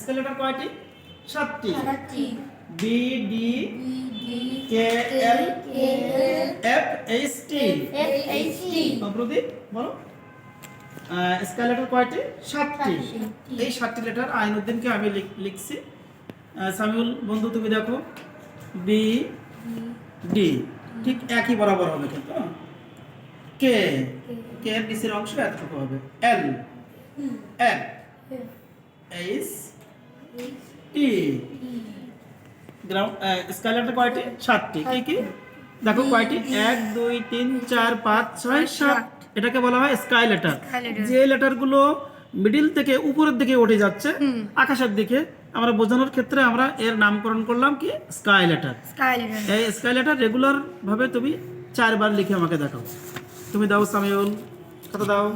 স্কেলেটর কয়টি? 7টি। সাতটি। B D কে এল F H টি। প্রদীপ বলো স্কেলেটর কয়টি? 7টি। এই 7টি লেটার আইনুদ্দিনকে আমি লিখছি। সামিউল বন্ধু তুমি দেখো বি ডি ঠিক একই বরাবর হবে কিন্তু কে কে এর নিচের অংশ এতটুকু হবে L F H T. Ground স্কেলেটর কয়টি? 7টি। কি কি দেখো কয়টি? 1 2 3 4 5 6 7। এটাকে বলা হয় স্কাই লেটার। যে লেটারগুলো মিডিল থেকে উপরের দিকে উঠে যাচ্ছে আকাশের দিকে, আমরা বোঝানোর ক্ষেত্রে আমরা এর নামকরণ করলাম কি স্কাই লেটার। এই স্কাই লেটার রেগুলার ভাবে তুমি 4 বার লিখে আমাকে দেখাও। তুমি দাও সামিউল, কত দাও?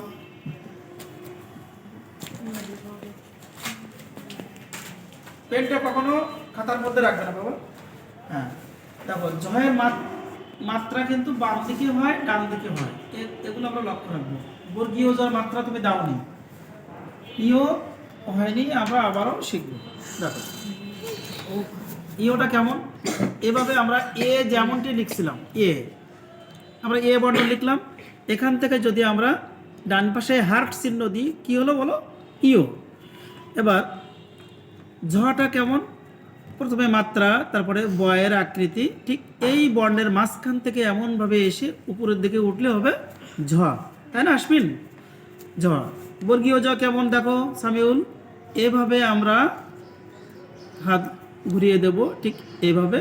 পেনটা কখনো খাতার মধ্যে রাখবে না বাবা। হ্যাঁ দেখো জয়ের মাত্রা কিন্তু বাম দিকে হয় ডান দিকে হয়, এগুলো আমরা লক্ষ্য রাখবো। বর্গীয় জয়ের মাত্রা তুমি দাওনি, ইও হয়নি, আমরা আবারও শিখবো। দেখো ইওটা কেমন? এভাবে আমরা এ যেমনটি লিখছিলাম এ, আমরা এ বর্ণ লিখলাম। এখান থেকে যদি আমরা ডান পাশে হার্ট চিহ্ন দিই কি হলো বলো? ইও। এবার ঝটা কেমন? প্রথমে মাত্রা, তারপরে বয়ের আকৃতি, ঠিক এই বর্ণের মাঝখান থেকে এমনভাবে এসে উপরের দিকে উঠলে হবে ঝ, তাই না আশ্বিন? ঝ। বর্গীয় জ কেমন দেখো সামিউল? এভাবে আমরা হাত ঘুরিয়ে দেব ঠিক এইভাবে,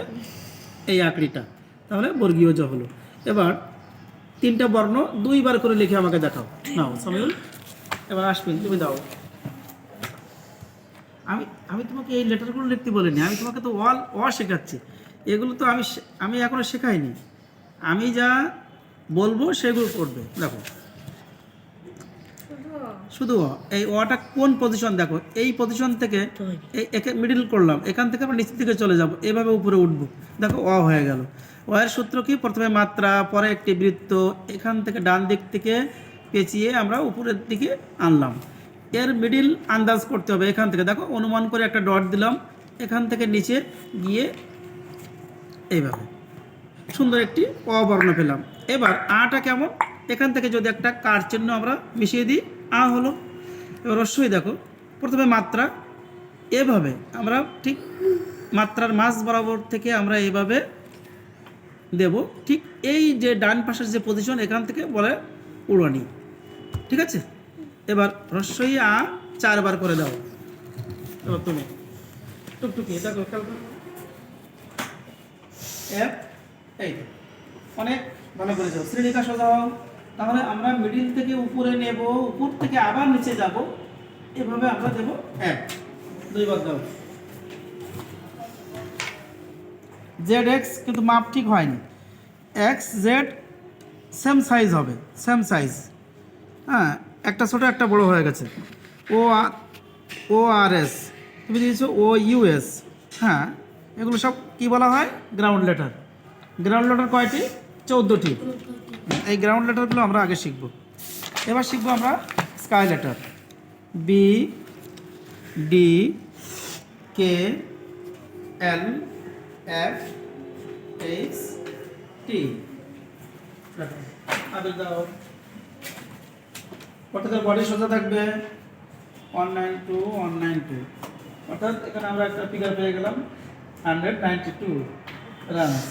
এই আকৃতিটা, তাহলে বর্গীয় জ হলো। এবার 3টা বর্ণ 2 বার করে লিখে আমাকে দেখাও। নাও সামিউল, এবার আশ্বিন তুমি দাও। আমি তোমাকে এই লেটারগুলো লিখতে বলিনি, আমি তোমাকে তো অ শেখাচ্ছি। এগুলো তো আমি এখনো শেখাইনি, আমি যা বলবো সেগুলো করবে। দেখো শুধু এই অটা কোন পজিশন, দেখো এই পজিশন থেকে একে মিডল করলাম, এখান থেকে আমরা নিচের দিকে চলে যাব, এভাবে উপরে উঠবো। দেখো অ হয়ে গেল। অ এর সূত্র কি? প্রথমে মাত্রা, পরে একটি বৃত্ত, এখান থেকে ডান দিক থেকে পেঁচিয়ে আমরা উপরের দিকে আনলাম। এর মিডিল আন্দাজ করতে হবে। এখান থেকে দেখো অনুমান করে একটা ডট দিলাম, এখান থেকে নিচে গিয়ে এইভাবে সুন্দর একটি অবর্ণ পেলাম। এবার আটা কেমন? এখান থেকে যদি একটা কার চিহ্ন আমরা মিশিয়ে দিই আ হলো। এবার অবশ্যই দেখো প্রথমে মাত্রা, এভাবে আমরা ঠিক মাত্রার মাঝ বরাবর থেকে আমরা এভাবে দেব, ঠিক এই যে ডান পাশের যে পজিশন এখান থেকে বলে উড়ানি, ঠিক আছে? এবার রস্বই আ 4 বার করে দাও। এবার তুমি টুকটুকি দেখো খেয়াল করো, এই তো অনেক ভালো করেছো। শ্রেণীকা সাজাও। তাহলে আমরা মিডিল থেকে উপরে নেব, উপর থেকে আবার নিচে যাব, এভাবে আমরা দেব 1 2 বার দাও। জেড এক্স কিন্তু মাপ ঠিক হয়নি, এক্স জেড সেম সাইজ হবে, সেম সাইজ। হ্যাঁ একটা ছোটো একটা বড় হয়ে গেছে। ও আর এস তুমি দিয়েছো ও ইউএস। হ্যাঁ এগুলো সব কি বলা হয়? Ground letter. গ্রাউন্ড লেটার কয়টি? 14টি। এই গ্রাউন্ড লেটারগুলো আমরা আগে শিখব। এবার শিখবো আমরা স্কাই লেটার। বি ডি কে এল এফ এইচ টি। আগে দাও। অর্থাৎ বডি সোজা থাকবে 192 192, অর্থাৎ এখানে আমরা একটা ফিগার পেয়ে গেলাম 192 রানস।